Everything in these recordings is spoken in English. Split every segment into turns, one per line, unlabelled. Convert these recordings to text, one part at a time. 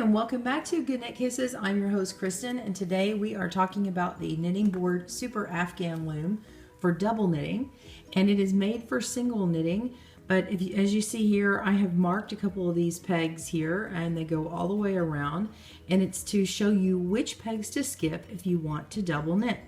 and welcome back to GoodKnitKisses. I'm your host Kristen, and today we are talking about the KnittingBoard Super Afghan loom for double knitting, and it is made for single knitting. But as you see here, I have marked a couple of these pegs here, and they go all the way around, and it's to show you which pegs to skip if you want to double knit.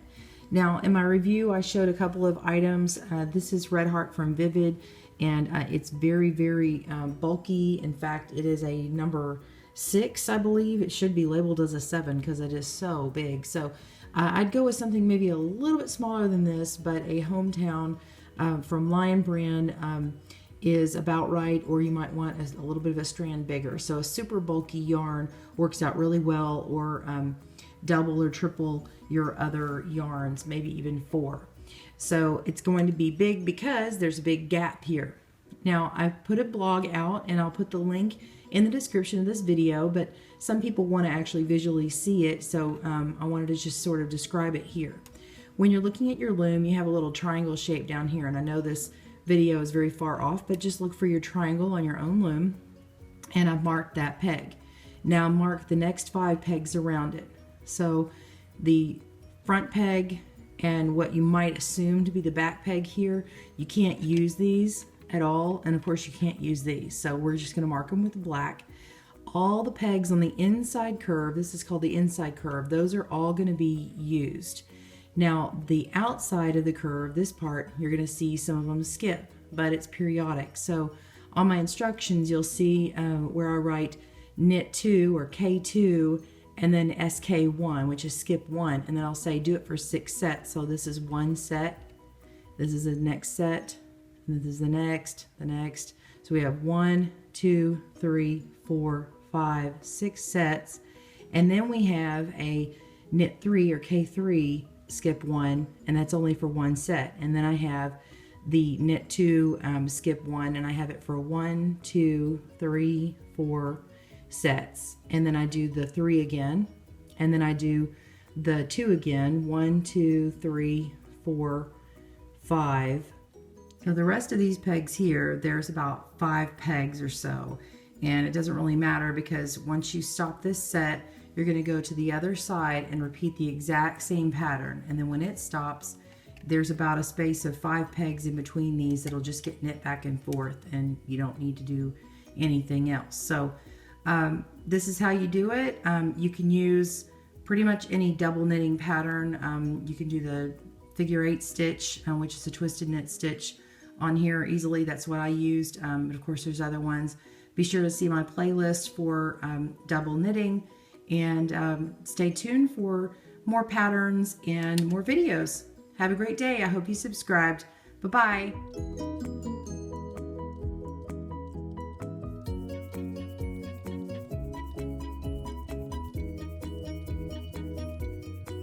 Now, in my review, I showed a couple of items. This is Red Heart from Vivid, and it's very, very bulky. In fact, it is a number 6, I believe. It should be labeled as a 7 because it is so big. So I'd go with something maybe a little bit smaller than this, but a Hometown from Lion Brand is about right, or you might want a little bit of a strand bigger. So a super bulky yarn works out really well, or double or triple your other yarns, maybe even 4. So it's going to be big because there's a big gap here. Now I've put a blog out, and I'll put the link in the description of this video, but some people want to actually visually see it, so I wanted to just sort of describe it here. When you're looking at your loom, you have a little triangle shape down here, and I know this video is very far off, but just look for your triangle on your own loom, and I've marked that peg. Now mark the next 5 pegs around it. So the front peg and what you might assume to be the back peg here, you can't use these at all, and of course you can't use these, so we're just going to mark them with black. All the pegs on the inside curve, this is called the inside curve, those are all going to be used. Now the outside of the curve, this part, you're going to see some of them skip, but it's periodic. So on my instructions you'll see where I write knit 2 or K2 and then SK1, which is skip 1, and then I'll say do it for 6 sets. So this is 1 set, this is the next set, and this is the next. So we have 1, 2, 3, 4, 5, 6 sets, and then we have a knit 3 or K3 skip 1, and that's only for 1 set. And then I have the knit 2 skip 1, and I have it for 1, 2, 3, 4 sets, and then I do the 3 again, and then I do the 2 again, 1, 2, 3, 4, 5. So the rest of these pegs here, there's about 5 pegs or so, and it doesn't really matter because once you stop this set, you're going to go to the other side and repeat the exact same pattern, and then when it stops, there's about a space of 5 pegs in between these that'll just get knit back and forth, and you don't need to do anything else. So this is how you do it. You can use pretty much any double knitting pattern. You can do the figure 8 stitch, which is a twisted knit stitch on here easily. That's what I used, but of course there's other ones. Be sure to see my playlist for double knitting, and stay tuned for more patterns and more videos. Have a great day. I hope you subscribed. Bye-bye.